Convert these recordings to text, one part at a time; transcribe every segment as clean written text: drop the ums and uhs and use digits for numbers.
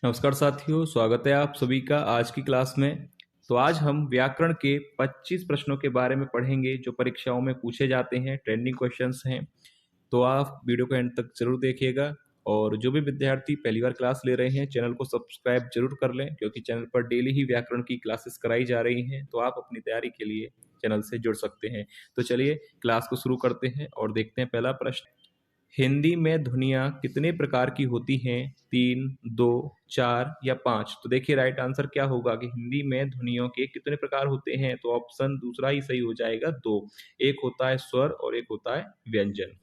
नमस्कार साथियों, स्वागत है आप सभी का आज की क्लास में। तो आज हम व्याकरण के 25 प्रश्नों के बारे में पढ़ेंगे जो परीक्षाओं में पूछे जाते हैं, ट्रेंडिंग क्वेश्चंस हैं। तो आप वीडियो को एंड तक जरूर देखिएगा। और जो भी विद्यार्थी पहली बार क्लास ले रहे हैं, चैनल को सब्सक्राइब जरूर कर लें, क्योंकि चैनल पर डेली ही व्याकरण की क्लासेस कराई जा रही हैं। तो आप अपनी तैयारी के लिए चैनल से जुड़ सकते हैं। तो चलिए क्लास को शुरू करते हैं और देखते हैं पहला प्रश्न। हिंदी में ध्वनियाँ कितने प्रकार की होती हैं? 3, 2, 4 या 5? तो देखिए राइट आंसर क्या होगा कि हिंदी में ध्वनियों के कितने प्रकार होते हैं? तो ऑप्शन दूसरा ही सही हो जाएगा, 2। एक होता है स्वर और एक होता है व्यंजन।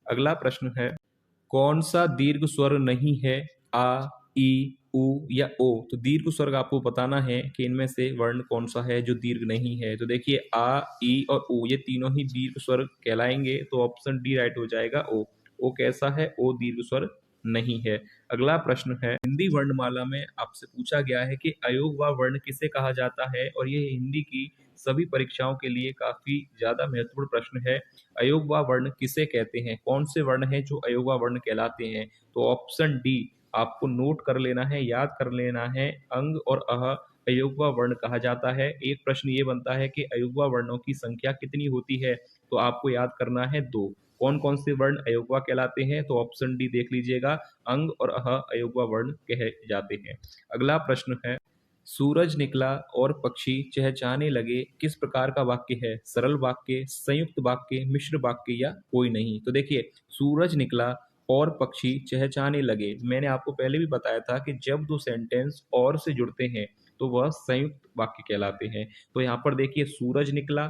अगला प्रश्न है, कौन सा दीर्घ स्वर नहीं है? आ, ई, उ या ओ? तो दीर्घ स्वर आपको बताना है कि इनमें से वर्ण कौन सा है जो दीर्घ नहीं है। तो देखिए आ, ई और उ ये तीनों ही दीर्घ स्वर कहलाएंगे। तो ऑप्शन डी राइट हो जाएगा, ओ। ओ कैसा है? ओ दीर्घ स्वर नहीं है। अगला प्रश्न है, हिंदी वर्णमाला में आपसे पूछा गया है कि अयोगवा वर्ण किसे कहा जाता है? और ये हिंदी की सभी परीक्षाओं के लिए काफी ज्यादा महत्वपूर्ण प्रश्न है। अयोगवा वर्ण किसे कहते हैं? कौन से वर्ण हैं जो अयोगवा वर्ण कहलाते हैं? तो ऑप्शन डी आपको नोट कर लेना है, याद कर लेना है। अंग और अह अयोगवा वर्ण कहा जाता है। एक प्रश्न ये बनता है कि अयोगवा वर्णों की संख्या कितनी होती है? तो आपको याद करना है 2। कौन कौन से वर्ण अयोगवा कहलाते हैं? तो ऑप्शन डी देख लीजिएगा, अंग और अह अयोगवा वर्ण कहे जाते हैं। अगला प्रश्न है, सूरज निकला और पक्षी चहचहाने लगे किस प्रकार का वाक्य है? सरल वाक्य, संयुक्त वाक्य, मिश्र वाक्य या कोई नहीं? तो देखिए सूरज निकला और पक्षी चहचहाने लगे, मैंने आपको पहले भी बताया था कि जब दो सेंटेंस और से जुड़ते हैं तो वह संयुक्त वाक्य कहलाते हैं। तो यहाँ पर देखिए सूरज निकला,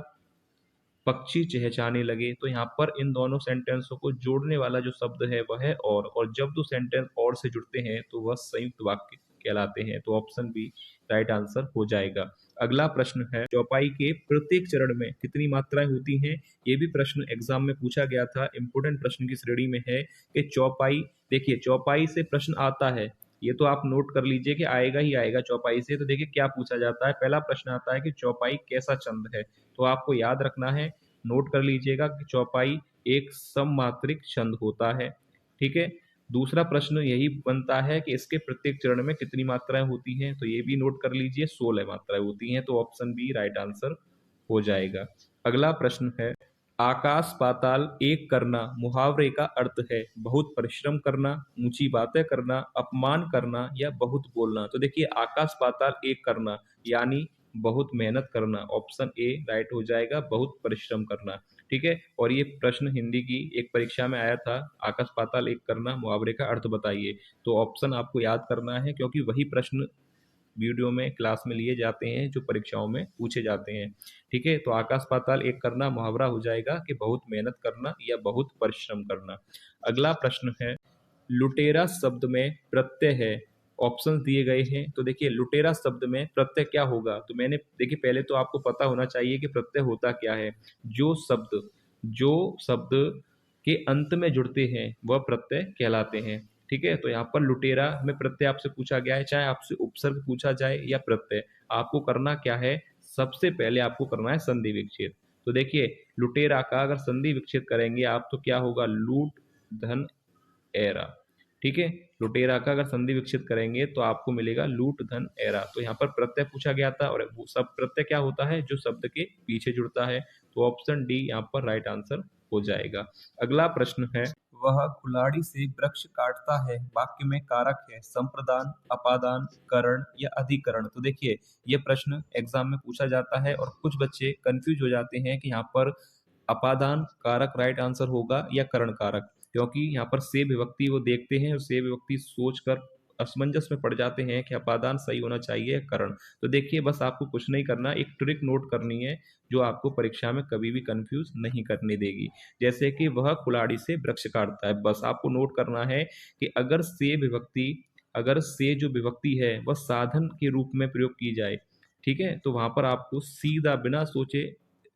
पक्षी चहचहाने लगे, तो यहाँ पर इन दोनों सेंटेंसों को जोड़ने वाला जो शब्द है वह है और जब दो सेंटेंस और से जुड़ते हैं तो वह संयुक्त वाक्य कहलाते हैं। तो ऑप्शन बी राइट आंसर हो जाएगा। अगला प्रश्न है, चौपाई के प्रत्येक चरण में कितनी मात्राएं होती हैं? ये भी प्रश्न एग्जाम में पूछा गया था, इंपोर्टेंट प्रश्न की श्रेणी में है कि चौपाई, देखिए चौपाई से प्रश्न आता है, ये तो आप नोट कर लीजिए कि आएगा ही आएगा चौपाई से। तो देखिए क्या पूछा जाता है, पहला प्रश्न आता है कि चौपाई कैसा छंद है? तो आपको याद रखना है, नोट कर लीजिएगा कि चौपाई एक सममात्रिक छंद होता है। ठीक है। दूसरा प्रश्न यही बनता है कि इसके प्रत्येक चरण में कितनी मात्राएं होती हैं? तो ये भी नोट कर लीजिए, 16 मात्राएं होती हैं। तो ऑप्शन बी राइट आंसर हो जाएगा। अगला प्रश्न है, आकाश पाताल एक करना मुहावरे का अर्थ है? बहुत परिश्रम करना, ऊंची बातें करना, अपमान करना या बहुत बोलना? तो देखिए आकाश पाताल एक करना यानी बहुत मेहनत करना। ऑप्शन ए राइट हो जाएगा, बहुत परिश्रम करना। ठीक है। और ये प्रश्न हिंदी की एक परीक्षा में आया था, आकाश पाताल एक करना मुहावरे का अर्थ बताइए। तो ऑप्शन आपको याद करना है, क्योंकि वही प्रश्न वीडियो में क्लास में लिए जाते हैं जो परीक्षाओं में पूछे जाते हैं। ठीक है। तो आकाश पाताल एक करना मुहावरा हो जाएगा कि बहुत मेहनत करना या बहुत परिश्रम करना। अगला प्रश्न है, लुटेरा शब्द में प्रत्यय है? ऑप्शंस दिए गए हैं। तो देखिए लुटेरा शब्द में प्रत्यय क्या होगा? तो मैंने देखिए पहले तो आपको पता होना चाहिए कि प्रत्यय होता क्या है। जो शब्द के अंत में जुड़ते हैं वह प्रत्यय कहलाते हैं। ठीक है। तो यहाँ पर लुटेरा में प्रत्यय आपसे पूछा गया है, चाहे आपसे उपसर्ग पूछा जाए या प्रत्यय, आपको करना क्या है? सबसे पहले आपको करना है संधि विच्छेद। तो देखिए लुटेरा का अगर संधि विच्छेद करेंगे आप तो क्या होगा? लूट धन एरा। ठीक है। लुटेरा का अगर संधि विच्छेद करेंगे तो आपको मिलेगा लूट धन एरा। तो यहाँ पर प्रत्यय पूछा गया था और वो सब प्रत्यय क्या होता है? जो शब्द के पीछे जुड़ता है। तो ऑप्शन डी यहाँ पर राइट आंसर हो जाएगा। अगला प्रश्न है, वह कुल्हाड़ी से वृक्ष काटता है वाक्य में कारक है? संप्रदान, अपादान, करण या अधिकरण? तो देखिए ये प्रश्न एग्जाम में पूछा जाता है और कुछ बच्चे कंफ्यूज हो जाते हैं कि यहाँ पर अपादान कारक राइट आंसर होगा या करण कारक, क्योंकि यहाँ पर से विभक्ति वो देखते हैं और से विभक्ति सोचकर असमंजस में पड़ जाते हैं कि अपादान सही होना चाहिए करण। तो देखिए बस आपको कुछ नहीं करना, एक ट्रिक नोट करनी है जो आपको परीक्षा में कभी भी कंफ्यूज नहीं करने देगी। जैसे कि वह कुल्हाड़ी से वृक्ष काटता है, बस आपको नोट करना है कि अगर से जो विभक्ति है वह साधन के रूप में प्रयोग की जाए, ठीक है, तो वहां पर आपको सीधा बिना सोचे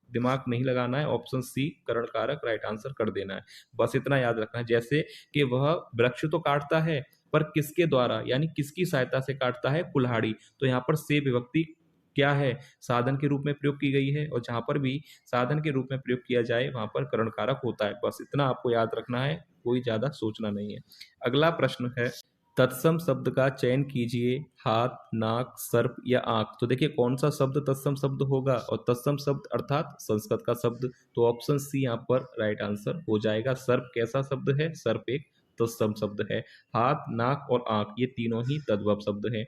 दिमाग नहीं लगाना है, ऑप्शन सी करण कारक राइट आंसर कर देना है। बस इतना याद रखना है। जैसे कि वह वृक्ष तो काटता है पर किसके द्वारा, यानी किसकी सहायता से काटता है? कुल्हाड़ी। तो यहाँ पर से विभक्ति क्या है? साधन के रूप में प्रयोग की गई है और जहां पर भी साधन के रूप में प्रयोग किया जाए वहां पर करण कारक होता है। बस इतना आपको याद रखना है, कोई ज्यादा सोचना नहीं है। अगला प्रश्न है, तत्सम शब्द का चयन कीजिए। हाथ, नाक, सर्प या आंख। तो देखिए कौन सा शब्द तत्सम शब्द होगा, और तत्सम शब्द अर्थात संस्कृत का शब्द, तो ऑप्शन सी यहाँ पर राइट आंसर हो जाएगा। सर्प कैसा शब्द है? सर्प एक तत्सम शब्द है। हाथ, नाक और आंख ये तीनों ही तद्भव शब्द हैं।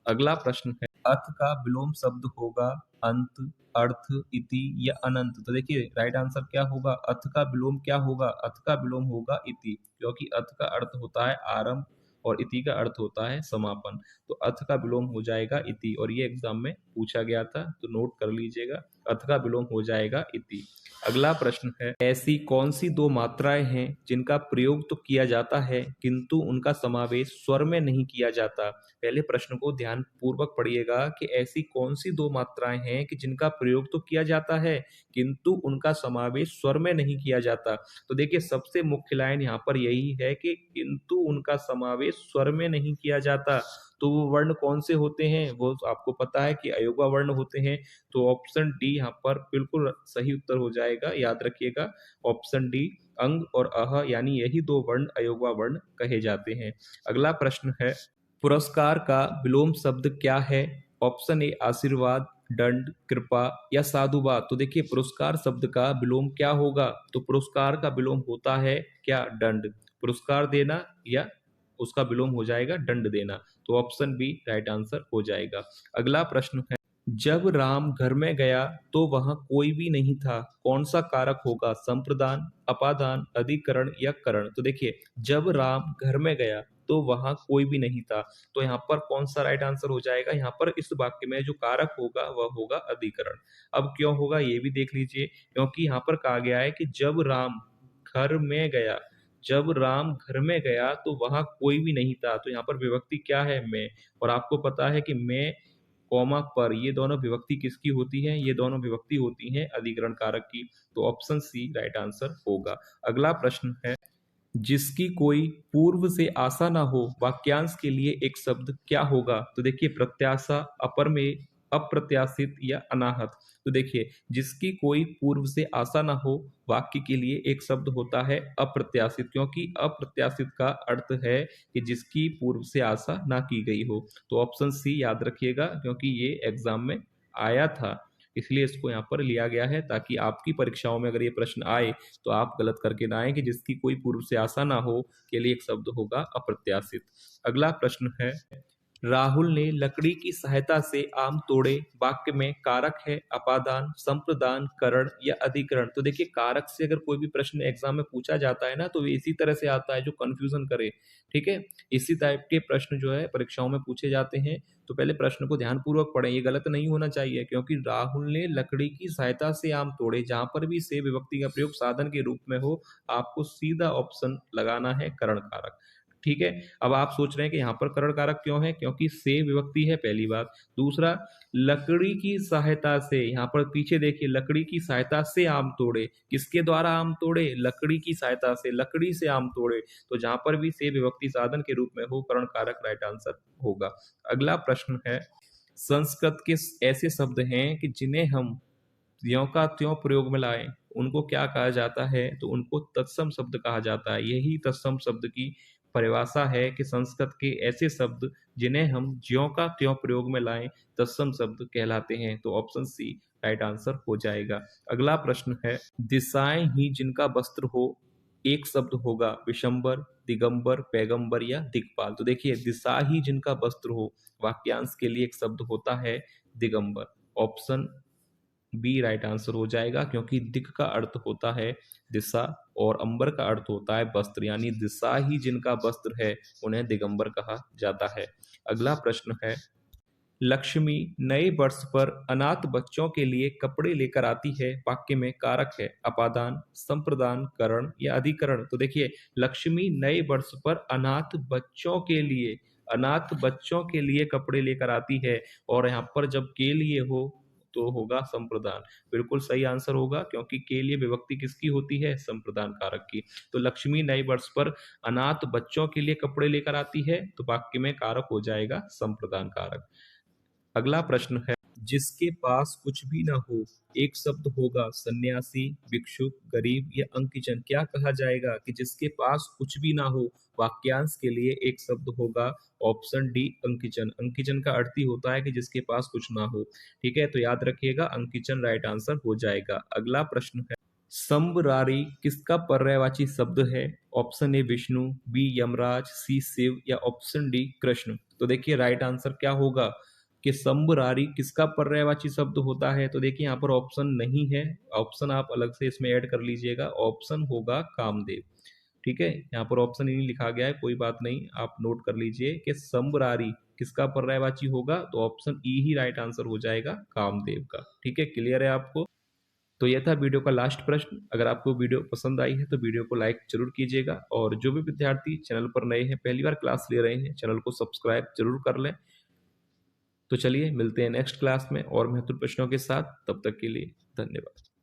अगला प्रश्न है, अथ का विलोम शब्द होगा अंत, अर्थ, इति या अनंत। तो देखिए राइट आंसर क्या होगा? अथ का विलोम क्या होगा? अथ का विलोम होगा इति, क्योंकि अथ का अर्थ होता है आरंभ और इति का अर्थ होता है समापन। तो अथ का विलोम हो जाएगा इति, और ये एग्जाम में पूछा गया था, तो नोट कर लीजिएगा, अथ का विलोम हो जाएगा इति। अगला प्रश्न है, ऐसी कौन सी दो मात्राएं हैं जिनका प्रयोग तो किया जाता है किंतु उनका समावेश स्वर में नहीं किया जाता? पहले प्रश्न को ध्यान पूर्वक पढ़िएगा कि ऐसी कौन सी दो मात्राएं हैं कि जिनका प्रयोग तो किया जाता है किंतु उनका समावेश स्वर में नहीं किया जाता। तो देखिए सबसे मुख्य लाइन यहाँ पर यही है कि किंतु उनका समावेश स्वर में नहीं किया जाता। तो वो वर्ण कौन से होते हैं? वो आपको पता है कि अयोगा वर्ण होते हैं। तो ऑप्शन डी यहाँ पर बिल्कुल सही उत्तर हो जाएगा, याद रखिएगा ऑप्शन डी। अंग और अह यानी यही दो वर्ण अयोगा वर्ण कहे जाते हैं। अगला प्रश्न है, पुरस्कार का विलोम शब्द क्या है? ऑप्शन ए आशीर्वाद, दंड, कृपा या साधुवाद। तो देखिए पुरस्कार शब्द का विलोम क्या होगा? तो पुरस्कार का विलोम होता है क्या? दंड। पुरस्कार देना या उसका विलोम हो जाएगा दंड देना। तो ऑप्शन बी राइट आंसर हो जाएगा। अगला प्रश्न है, जब राम घर में गया तो वहां कोई भी नहीं था, कौन सा कारक होगा? संप्रदान, अपादान, अधिकरण या करण। तो देखिए जब राम घर में गया तो वहां कोई भी नहीं था, तो यहाँ पर कौन सा राइट आंसर हो जाएगा? यहाँ पर इस वाक्य में जो कारक होगा वह होगा अधिकरण। अब क्यों होगा ये भी देख लीजिए, क्योंकि यहाँ पर कहा गया है कि जब राम घर में गया, जब राम घर में गया तो वहां कोई भी नहीं था। तो यहाँ पर विभक्ति क्या है? मैं। और आपको पता है कि मैं कॉमा पर, ये दोनों विभक्ति किसकी होती है? ये दोनों विभक्ति होती हैं अधिकरण कारक की। तो ऑप्शन सी राइट आंसर होगा। अगला प्रश्न है, जिसकी कोई पूर्व से आशा ना हो वाक्यांश के लिए एक शब्द क्या होगा? तो देखिए प्रत्याशा, अपरमेय, अप्रत्याशित या अनाहत। तो देखिए जिसकी कोई पूर्व से आशा ना हो वाक्य के लिए एक शब्द होता है अप्रत्याशित, क्योंकि अप्रत्याशित का अर्थ है कि जिसकी पूर्व से आशा ना की गई हो। तो ऑप्शन सी याद रखिएगा, क्योंकि ये एग्जाम में आया था, इसलिए इसको यहाँ पर लिया गया है, ताकि आपकी परीक्षाओं में अगर ये प्रश्न आए तो आप गलत करके ना आए कि जिसकी कोई पूर्व से आशा ना हो के लिए एक शब्द होगा अप्रत्याशित। अगला प्रश्न है, राहुल ने लकड़ी की सहायता से आम तोड़े, वाक्य में कारक है अपादान, संप्रदान, करण या अधिकरण। तो देखिए कारक से अगर कोई भी प्रश्न एग्जाम में पूछा जाता है ना, तो इसी तरह से आता है जो कंफ्यूजन करे। ठीक है, इसी टाइप के प्रश्न जो है परीक्षाओं में पूछे जाते हैं। तो पहले प्रश्न को ध्यान पूर्वक पढ़ें, ये गलत नहीं होना चाहिए, क्योंकि राहुल ने लकड़ी की सहायता से आम तोड़े, जहां पर भी से विभक्ति का प्रयोग साधन के रूप में हो, आपको सीधा ऑप्शन लगाना है करण कारक। ठीक है, अब आप सोच रहे हैं कि यहाँ पर करण कारक क्यों है? क्योंकि से विभक्ति है, पहली बात। दूसरा, लकड़ी की सहायता से, यहाँ पर पीछे देखिए लकड़ी की सहायता से आम तोड़े, किसके द्वारा आम तोड़े? लकड़ी की सहायता से, लकड़ी से आम तोड़े। तो जहां पर भी से विभक्ति साधन के रूप में हो, करण कारक राइट आंसर होगा। अगला प्रश्न है, संस्कृत के ऐसे शब्द हैं कि जिन्हें हम ज्यों का त्यों प्रयोग में लाएं, उनको क्या कहा जाता है? तो उनको तत्सम शब्द कहा जाता है। यही तत्सम शब्द की परिभाषा है कि संस्कृत के ऐसे शब्द जिन्हें हम ज्यों का त्यों प्रयोग में लाएं तत्सम शब्द कहलाते हैं। तो ऑप्शन सी राइट आंसर हो जाएगा। अगला प्रश्न है, दिशाएं ही जिनका वस्त्र हो एक शब्द होगा विशंबर, दिगंबर, पैगंबर या दिक्पाल। तो देखिए दिशा ही जिनका वस्त्र हो, वाक्यांश के लिए एक शब्द होता है Digambar. Option B right answer हो जाएगा, क्योंकि दिक का अर्थ होता है दिशा और अंबर का अर्थ होता है वस्त्र, यानी दिशा ही जिनका वस्त्र है उन्हें दिगंबर कहा जाता है। अगला प्रश्न है, लक्ष्मी नए वर्ष पर अनाथ बच्चों के लिए कपड़े लेकर आती है, वाक्य में कारक है अपादान, संप्रदान, करण या अधिकरण। तो देखिए लक्ष्मी नए वर्ष पर अनाथ बच्चों के लिए, अनाथ बच्चों के लिए कपड़े लेकर आती है, और यहाँ पर जब के लिए हो तो होगा संप्रदान। बिल्कुल सही आंसर होगा, क्योंकि के लिए विभक्ति किसकी होती है? संप्रदान कारक की। तो लक्ष्मी नए वर्ष पर अनाथ बच्चों के लिए कपड़े लेकर आती है, तो वाक्य में कारक हो जाएगा संप्रदान कारक। अगला प्रश्न है, जिसके पास कुछ भी ना हो, एक शब्द होगा सन्यासी, भिक्षुक, गरीब या अंकिचन। क्या कहा जाएगा कि जिसके पास कुछ भी ना हो, वाक्यांश के लिए एक शब्द होगा, ऑप्शन डी अंकिचन। अंकिचन का अर्थ ही होता है कि जिसके पास कुछ ना हो। ठीक है, तो याद रखिएगा अंकिचन राइट आंसर हो जाएगा। अगला प्रश्न है, संबरारी किसका पर्यायवाची शब्द है? Option A Vishnu, B Yamraj, C Shiv या ऑप्शन डी कृष्ण। तो देखिए राइट आंसर क्या होगा कि संबरारी किसका पर्यायवाची शब्द होता है? तो देखिए यहाँ पर ऑप्शन नहीं है, ऑप्शन आप अलग से इसमें ऐड कर लीजिएगा। ऑप्शन होगा कामदेव। ठीक है, यहाँ पर ऑप्शन ही नहीं लिखा गया है, कोई बात नहीं, आप नोट कर लीजिए कि संबरारी किसका पर्यायवाची होगा, तो ऑप्शन ई ही राइट आंसर हो जाएगा, कामदेव का। ठीक है, क्लियर है आपको? तो यह था वीडियो का लास्ट प्रश्न। अगर आपको वीडियो पसंद आई है तो वीडियो को लाइक जरूर कीजिएगा, और जो भी विद्यार्थी चैनल पर नए हैं, पहली बार क्लास ले रहे हैं, चैनल को सब्सक्राइब जरूर कर लें। तो चलिए मिलते हैं नेक्स्ट क्लास में और महत्वपूर्ण प्रश्नों के साथ। तब तक के लिए धन्यवाद।